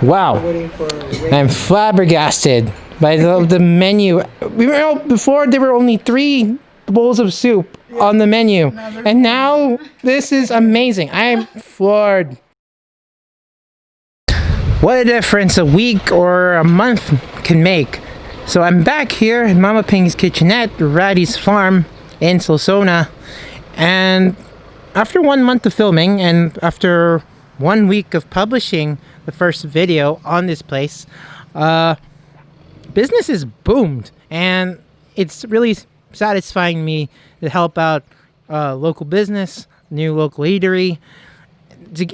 Wow, I'm flabbergasted by the menu. Before there were only 3 bowls of soup on the menu, and now this is amazing. I'm floored. What a difference a week or a month can make. So I'm back here in Mama Ping's kitchenette, Raddy's farm in Solsona, and after 1 month of filming and after 1 week of publishing the first video on this place, business has boomed, and it's really satisfying me to help out local business, new local eatery.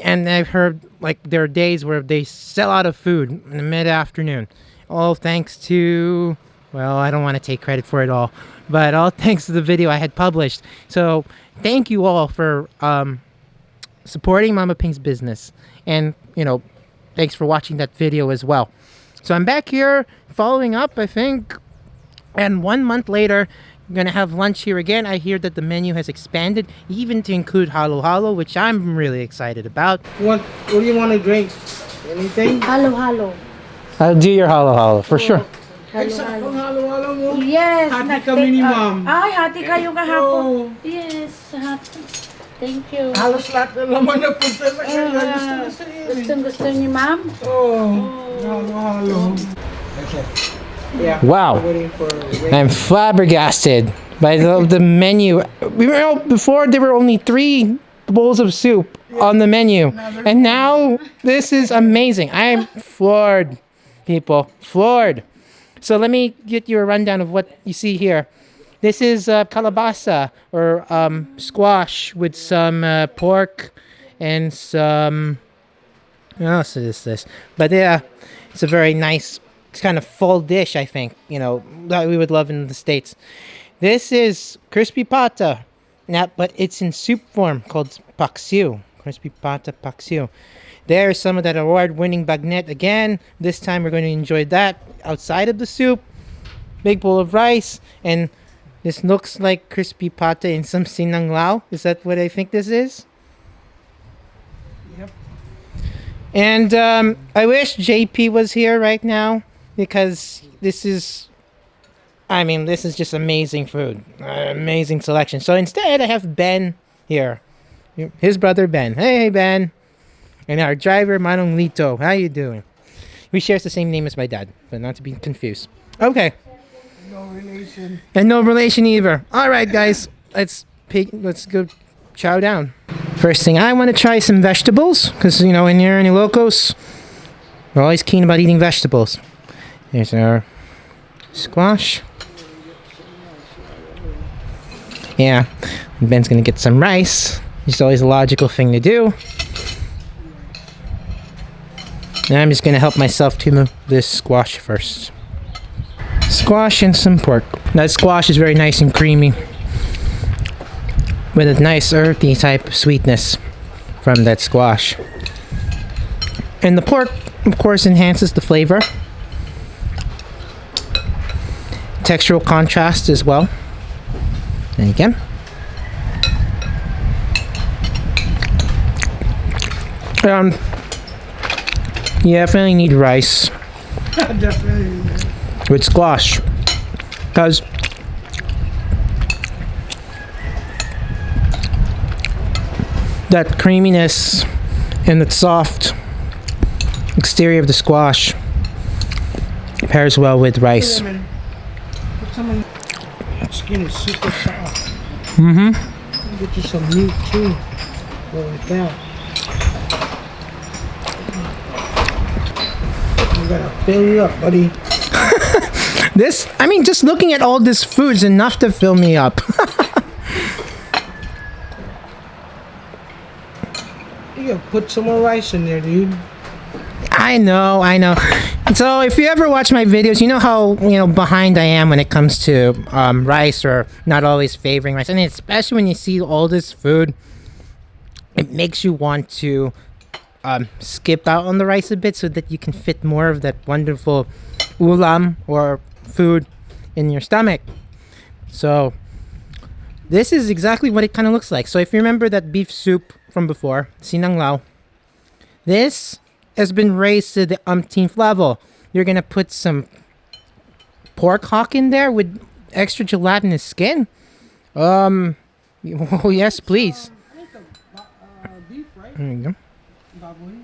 And I've heard like there are days where they sell out of food in the mid-afternoon, all thanks to, well, I don't want to take credit for it all, but all thanks to the video I had published. So thank you all for supporting Mama Ping's business, and thanks for watching that video as well. So I'm back here following up, I think, and 1 month later I'm gonna have lunch here again. I hear that the menu has expanded even to include halo, which I'm really excited about. What do you want to drink? Anything? Halo. I'll do your halo for sure. Eksaktong halo-halo mo? Yes. Hati kami ni ma'am. Ay, hati kayo kahapon. Oh. Yes, hati. Thank you. Halos lahat na laman na punta na. Gusto ni ma'am? Halo-halo. Okay. Yeah. Wow, I'm flabbergasted by the menu. Before there were only 3 bowls of soup on the menu, and now this is amazing. I'm floored, people, floored. So let me get you a rundown of what you see here. This is calabasa, or squash, with some pork and some, what else is this? But yeah, it's a very nice kind of full dish, I think, that we would love in the States. This is crispy pata, but it's in soup form, called paksiw. Crispy pata paksiw. There's some of that award-winning bagnet again. This time we're going to enjoy that outside of the soup. Big bowl of rice, and this looks like crispy pata in some sinanglaw. Is that what I think this is? Yep. And I wish JP was here right now, because this is just amazing food. Amazing selection. So instead, I have Ben here. His brother Ben. Hey, Ben. And our driver, Manong Lito. How you doing? We share the same name as my dad, but not to be confused. Okay. No relation. And no relation either. All right, guys. Let's go chow down. First thing, I want to try some vegetables, because, when you're in Ilocos, we're always keen about eating vegetables. Here's our squash. Yeah, Ben's gonna get some rice. It's always a logical thing to do. And I'm just gonna help myself to this squash first. Squash and some pork. That squash is very nice and creamy, with a nice earthy type of sweetness from that squash. And the pork, of course, enhances the flavor. Textural contrast as well. And again. You definitely need rice. Definitely. With squash. Because that creaminess and that soft exterior of the squash pairs well with rice. That skin is super soft. Get you some meat too. Go like that. I'm gonna fill you up, buddy. Just looking at all this food is enough to fill me up. You gotta put some more rice in there, dude. I know. So if you ever watch my videos, you know how behind I am when it comes to rice, or not always favoring rice, and especially when you see all this food, it makes you want to skip out on the rice a bit so that you can fit more of that wonderful ulam, or food, in your stomach. So this is exactly what it kind of looks like. So if you remember that beef soup from before, sinanglaw, this has been raised to the umpteenth level. You're gonna put some pork hock in there with extra gelatinous skin? Oh yes, please. Beef, right? There you go. Baboy.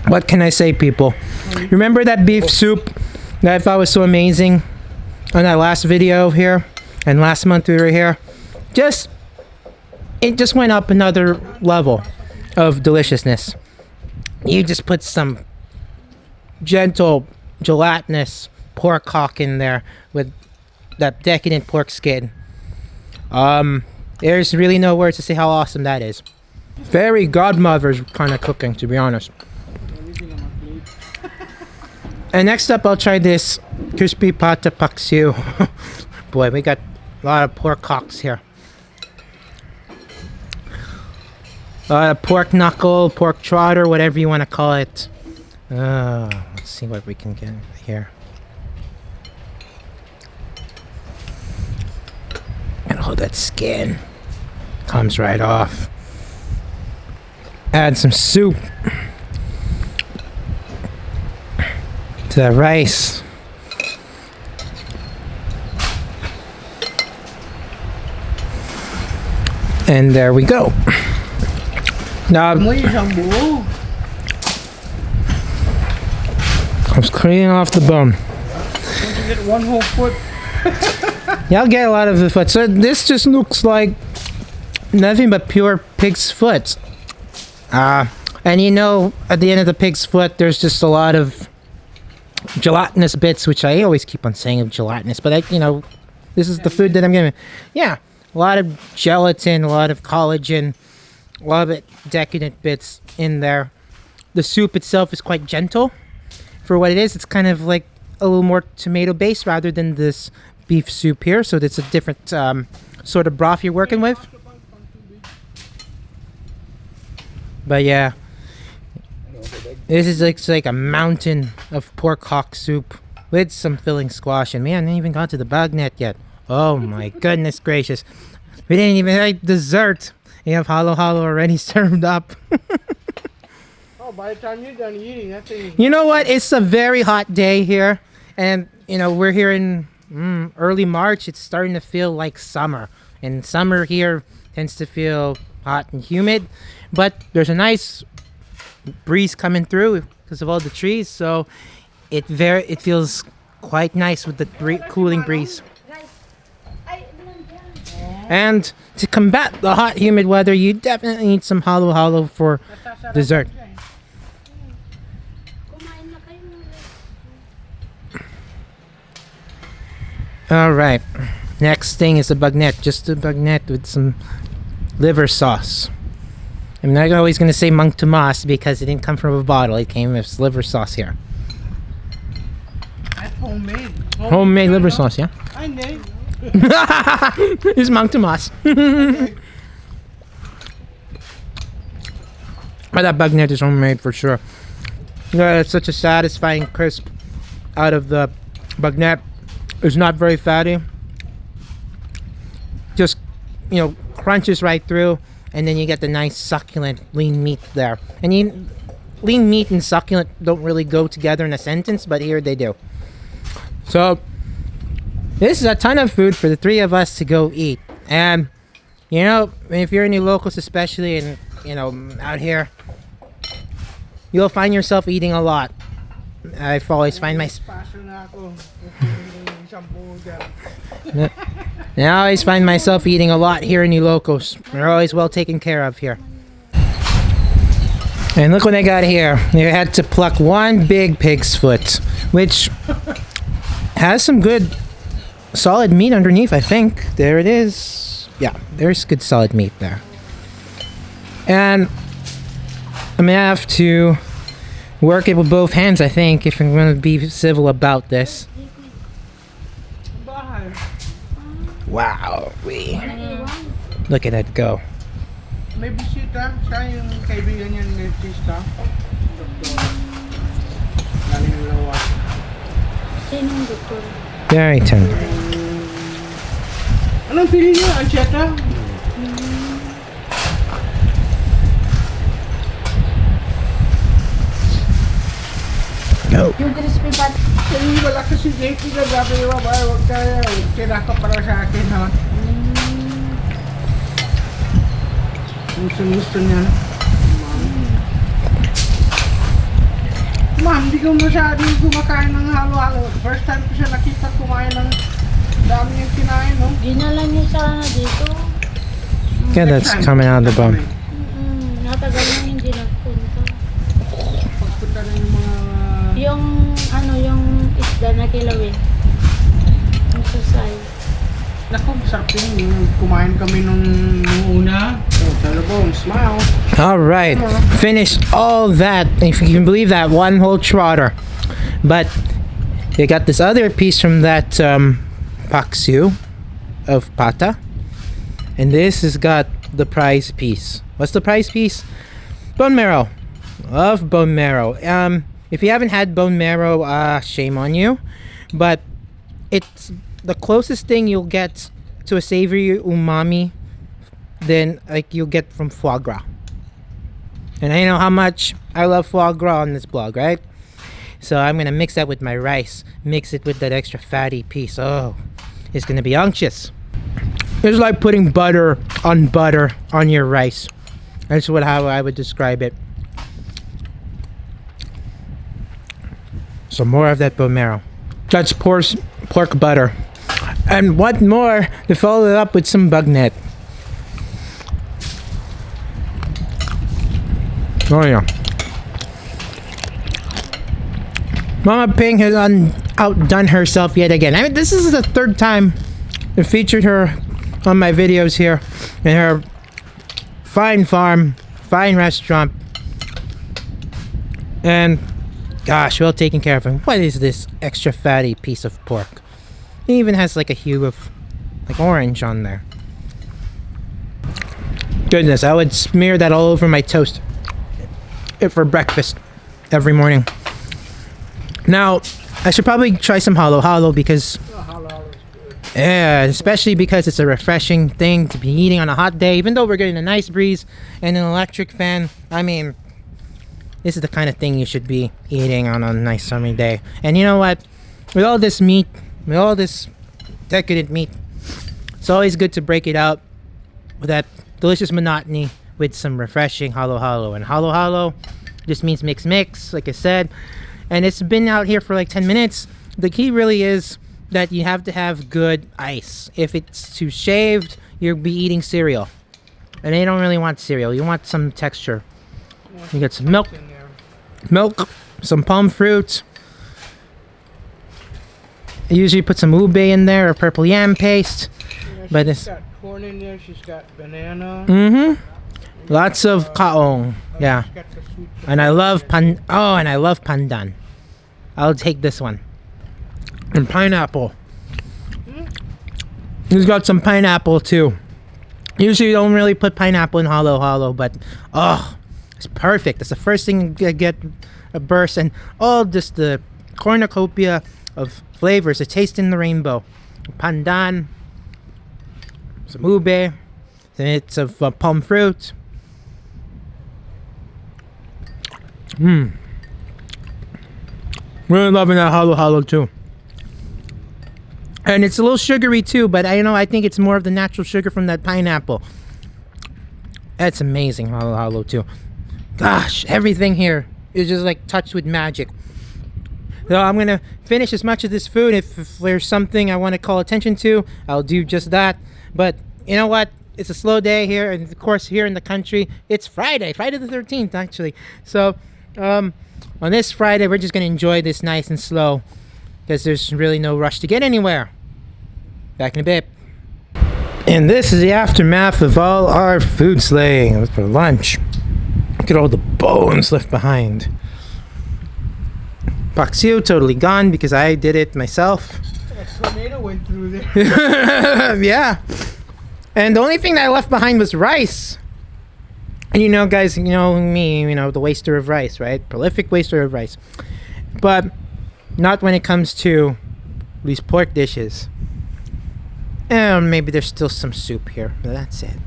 What can I say, people? Remember that beef soup that I thought was so amazing on that last video here? And last month we were here? It just went up another level of deliciousness. You just put some gentle, gelatinous pork hock in there with that decadent pork skin. There's really no words to say how awesome that is. Very godmother's kind of cooking, to be honest. Everything on my plate. And next up, I'll try this crispy pata paksiw. Boy, we got a lot of pork hocks here. A lot of pork knuckle, pork trotter, whatever you want to call it. Let's see what we can get here. And oh, that skin comes right off. Add some soup to the rice. And there we go. Now Mo isang buo. comes clean off the bone. Don't you get one whole foot? Yeah, I'll get a lot of the foot. So this just looks like nothing but pure pig's foot. And you know, at the end of the pig's foot, there's just a lot of gelatinous bits, which I always keep on saying of gelatinous, but this is the food that I'm getting. Yeah, a lot of gelatin, a lot of collagen, a lot of decadent bits in there. The soup itself is quite gentle for what it is. It's kind of like a little more tomato based rather than this beef soup here, so it's a different sort of broth you're working with. But yeah, this is like a mountain of pork hock soup with some filling squash, and man, I didn't even got to the bagnet yet. Oh my goodness gracious, we didn't even have dessert. You have halo already served up. Oh, by the time you're done eating, that thing. You know what? It's a very hot day here, and we're here in early March. It's starting to feel like summer, and summer here tends to feel hot and humid, but there's a nice breeze coming through because of all the trees, so it feels quite nice with the cooling breeze. And to combat the hot, humid weather, you definitely need some halo for dessert. All right, next thing is the bagnet. Just a bagnet with some liver sauce. I'm not always going to say Mang Tomas because it didn't come from a bottle. It came with liver sauce here. That's homemade. Homemade liver sauce, yeah? I know. It's Mang Tomas. But that bagnet is homemade for sure. It's such a satisfying crisp out of the bagnet. It's not very fatty. Just, crunches right through, and then you get the nice succulent lean meat there. And lean meat and succulent don't really go together in a sentence, but here they do. So this is a ton of food for the three of us to go eat. And if you're in Ilocos especially, and out here, you'll find yourself eating a lot. I always find myself eating a lot here in Ilocos. We're always well taken care of here. And look what I got here. You had to pluck one big pig's foot, which has some good solid meat underneath, I think. There it is. Yeah, there's good solid meat there. And I'm gonna have to work it with both hands, I think, if I'm gonna be civil about this. Wow, look at that go. May bisita. Siya yung kaibigan niya ni Tista. Doktor. Galing Lawas. Sinong doktor? Very tender. Anong pili niya? Ancheta? Yung crispy pat. Kasi wala kasi JP na sabi niya, babae, huwag kaya. Kaya ka para sa akin, ha? Gusto niya. Ma'am, hindi ko masyadong kumakain ng halo-halo. First time ko siya nakita kumain ng dami yung kinain, no? Dinala niyo sana dito. Yeah, that's coming out of the bone. Natagal na hindi nagpunta. Pagpunta na yung mga... Yung ano, yung isda na kilawin. Yung susay. Naku, sarap yun. Kumain kami nung una. Oh, talabong, smile. All right, finished all that. If you can believe that, one whole trotter. But they got this other piece from that paksiw of pata, and this has got the prize piece. What's the prize piece? Bone marrow. Love bone marrow. If you haven't had bone marrow, shame on you. But it's the closest thing you'll get to a savory umami than like you'll get from foie gras. And I know how much I love foie gras on this blog, right? So I'm gonna mix that with my rice, mix it with that extra fatty piece. Oh, it's gonna be unctuous. It's like putting butter on your rice. That's how I would describe it. Some more of that bone marrow. That's pork butter. And what more to follow it up with some bagnet. Oh yeah. Mama Ping has outdone herself yet again. I mean, this is the third time I featured her on my videos here in her fine farm, fine restaurant. And gosh, well taken care of. And what is this extra fatty piece of pork? It even has like a hue of like orange on there. Goodness, I would smear that all over my toast for breakfast every morning. Now, I should probably try some halo because yeah, especially because it's a refreshing thing to be eating on a hot day. Even though we're getting a nice breeze and an electric fan, I mean, this is the kind of thing you should be eating on a nice summer day. And you know what? With all this meat, with all this decadent meat, it's always good to break it out with that delicious monotony with some refreshing halo. And halo just means mix, like I said. And it's been out here for like 10 minutes. The key really is that you have to have good ice. If it's too shaved, you'll be eating cereal. And you don't really want cereal. You want some texture. You got some milk, some palm fruit. I usually put some ube in there or purple yam paste. Yeah, But she's it's got corn in there, she's got banana. lots of kaong. Yeah. She's got the sweet And I love and I love pandan. I'll take this one. And pineapple. He's got some pineapple too. Usually you don't really put pineapple in halo, but it's perfect. That's the first thing you get a burst, and just the cornucopia of flavors, a taste in the rainbow. Pandan, some ube, it's of palm fruit. Really loving that halo too. And it's a little sugary too, but I think it's more of the natural sugar from that pineapple. That's amazing, halo too. Gosh, everything here is just like touched with magic. So I'm gonna finish as much of this food. If there's something I want to call attention to, I'll do just that. But you know what? It's a slow day here, and of course here in the country, it's Friday the 13th actually. So on this Friday, we're just gonna enjoy this nice and slow, because there's really no rush to get anywhere. Back in a bit. And this is the aftermath of all our food slaying for lunch. Look at all the bones left behind. Paksiw totally gone because I did it myself. A tornado went through there. Yeah. And the only thing that I left behind was rice. And you know, guys, you know me, the waster of rice, right? Prolific waster of rice. But not when it comes to these pork dishes. And maybe there's still some soup here, but that's it.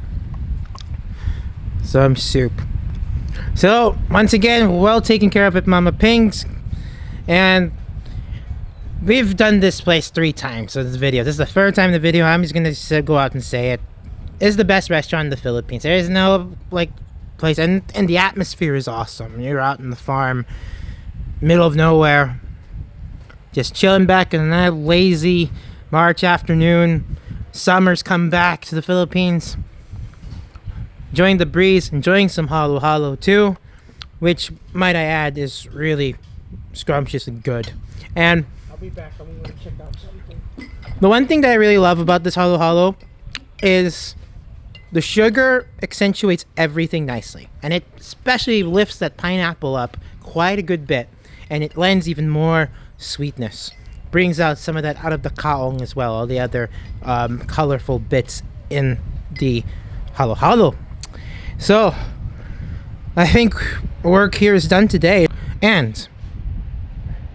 Some soup. So, once again, well taken care of at Mama Ping's. And we've done this place 3 times in this video. This is the third time in the video. I'm just gonna go out and say it. It's the best restaurant in the Philippines. There is no like place, and the atmosphere is awesome. You're out in the farm, middle of nowhere, just chilling back in that lazy March afternoon. Summer's come back to the Philippines. Enjoying the breeze, enjoying some halo too, which, might I add, is really scrumptious and good. And I'll be back. I'm going to check out something. the one thing that I really love about this halo is the sugar accentuates everything nicely, and it especially lifts that pineapple up quite a good bit, and it lends even more sweetness. Brings out some of that out of the kaong as well, all the other colorful bits in the halo. So I think work here is done today, and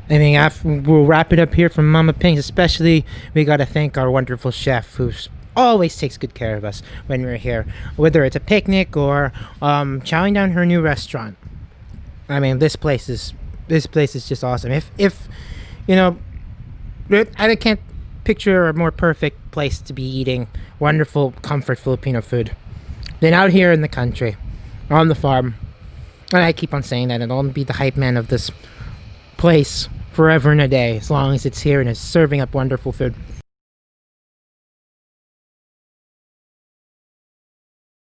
I mean, we'll wrap it up here from Mama Pink's. Especially, we gotta thank our wonderful chef who always takes good care of us when we're here, whether it's a picnic or chowing down her new restaurant. I mean, this place is just awesome. If you know, I can't picture a more perfect place to be eating wonderful comfort Filipino food than out here in the country, on the farm. And I keep on saying that, and I'll be the hype man of this place forever and a day, as long as it's here and it's serving up wonderful food.